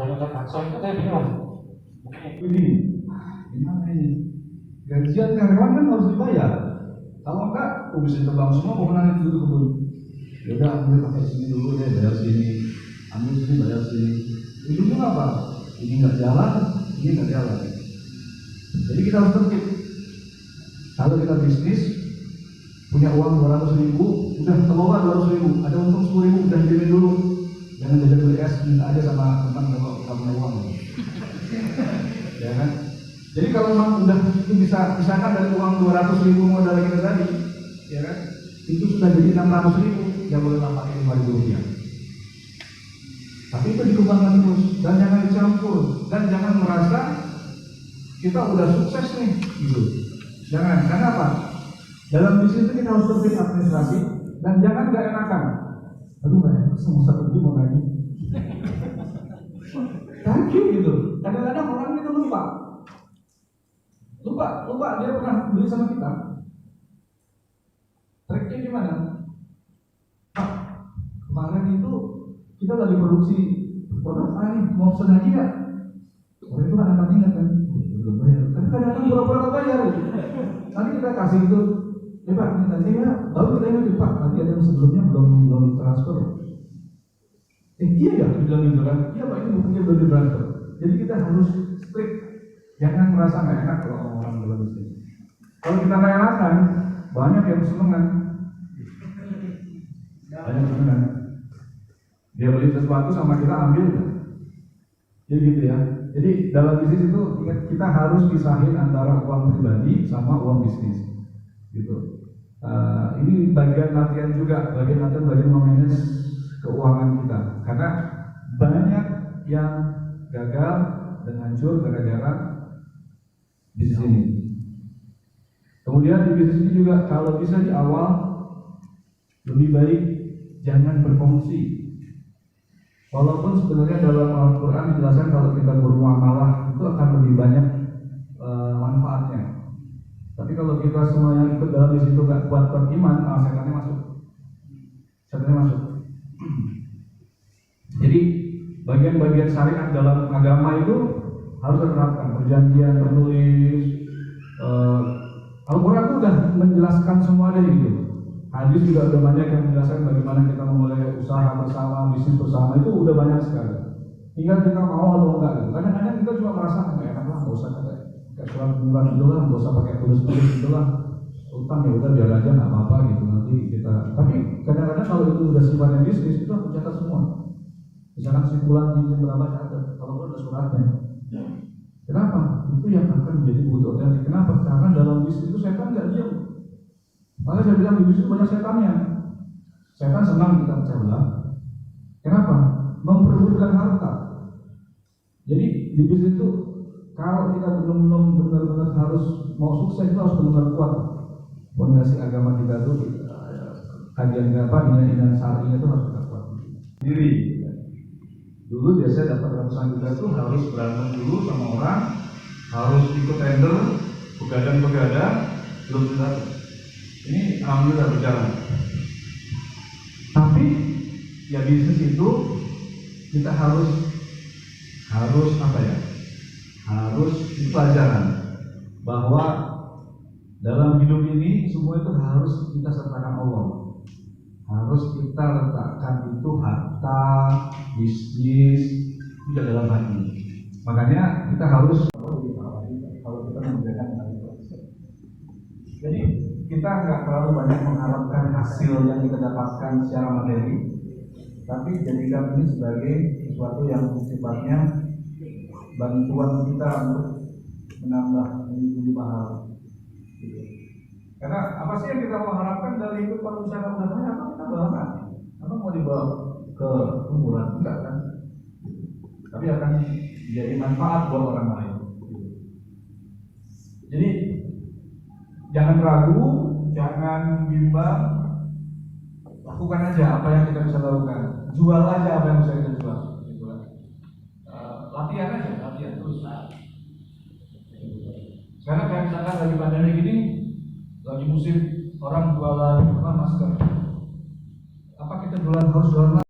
yang kata soal itu bingung. Ini gimana ini? Gajian karyawan kan harus dibayar. Kalau enggak, aku bisa terbang semua, mau menang itu kebun. Ya udah, ambil pakai sini dulu deh, bayar sini. Ambil sini, bayar sini. Ujungnya apa? Ini nggak jalan, ini nggak jalan. Jadi kita harus tertib. Kalau kita bisnis, punya uang 200.000, udah kelola 200.000, ada untung 10.000, udah diemin dulu. Jangan jajan beli es, minta aja sama teman kalau kita punya uang. Ya kan? Jadi kalau memang udah itu bisa, misalkan dari uang 200.000 modal kita tadi, ya kan? Itu sudah jadi 600.000, ya bolehlah pakai 5.000 rupiah. Tapi itu dikembangkan terus dan jangan dicampur dan jangan merasa kita udah sukses nih, gitu. Jangan, karena apa? Dalam bisnis itu kita harus tertib administrasi dan jangan gak enakan. Aduh, gak enak, sama satu mau lagi. Thank you gitu. Kadang-kadang orang itu lupa dia pernah beli sama kita. Triknya gimana? Pak, kemarin itu kita lagi produksi produk A nih, mau pesen lagi ya? Orang itu kan akan ingat kan, belum bayar. Tapi kadang-kadang pura-pura bayar gitu. Nanti kita kasih itu, Pak, ini tadi ya, baru kita ingat Pak, nanti ada yang sebelumnya belum ditransfer. Iya ya, bilang gitu kan, iya Pak, ini bukunya belum ditransfer. Jadi kita harus strict, jangan merasa nggak enak kalau orang dalam bisnis. Kalau kita nggak enakan, banyak yang senengan. Banyak senengan. Dia beli sesuatu sama kita ambil. Jadi gitu ya. Jadi dalam bisnis itu kita harus pisahin antara uang pribadi sama uang bisnis. Gitu. Ini bagian latihan juga, bagian memanage keuangan kita. Karena banyak yang gagal dan hancur gara-gara bisnis ini. Kemudian di bisnis ini juga kalau bisa di awal lebih baik jangan berkongsi. Walaupun sebenarnya dalam Al-Quran dijelaskan kalau kita bermuamalah itu akan lebih banyak manfaatnya. Tapi kalau kita semua yang ikut dalam di situ nggak kuat iman, setannya masuk. Jadi bagian-bagian syariat dalam agama itu harus diterapkan. Perjanjian tertulis. Al-Quran itu sudah menjelaskan semua dari itu. Hadis juga udah banyak yang menjelaskan bagaimana kita memulai usaha bersama, bisnis bersama, itu udah banyak sekali. Tinggal kita mau atau enggak gitu. Kadang-kadang kita cuma merasa kayak enak lah, nggak usah kayak surat bulan itu lah, nggak usah pakai tulis-tulis itu lah. Utang ya udah biar aja nggak apa-apa gitu nanti kita. Tapi kadang-kadang kalau itu udah sifatnya bisnis itu aku catat semua. Misalkan simpulan pinjam berapa catat, kalau udah suratnya. Kenapa? Itu yang akan menjadi bukti otentik. Kenapa? Karena dalam bisnis itu setan nggak diam. Makanya saya bilang di bisnis banyak setannya. Setan senang kita pecah belah. Kenapa? Memperebutkan harta. Jadi di bisnis itu kalau kita belum benar-benar harus mau sukses, kita harus benar-benar kuat. Fondasi agama kita itu kajian nilai syar'inya itu harus kita kuat. Diri. Dulu biasanya dapat ratusan juta itu harus berantem dulu sama orang, harus ikut tender, begadang, belum dapat. Ini alhamdulillah berjalan. Tapi ya bisnis itu kita harus apa ya? Harus pelajaran bahwa dalam hidup ini semua itu harus kita sertakan Allah. Harus kita letakkan itu harta, bisnis tidak dalam hati. Makanya kita harus kalau kita mengerjakan hal itu. Jadi kita nggak terlalu banyak mengharapkan hasil yang kita dapatkan secara materi, tapi jadikan ini sebagai sesuatu yang sifatnya bantuan kita untuk menambah lebih mahal. Karena apa sih yang kita mengharapkan dari itu kalau usaha utamanya apa kita bawa? Apa mau dibawa ke kuburan? Enggak kan? Tapi akan jadi manfaat buat orang lain. Jadi jangan ragu, jangan bimbang, lakukan aja apa yang kita bisa lakukan. Jual aja apa yang bisa kita jual. Gitu kan. Latihan terus. Sekarang kayak misalkan lagi pandemi gini, lagi musim orang jualan masker. Apa kita harus jualan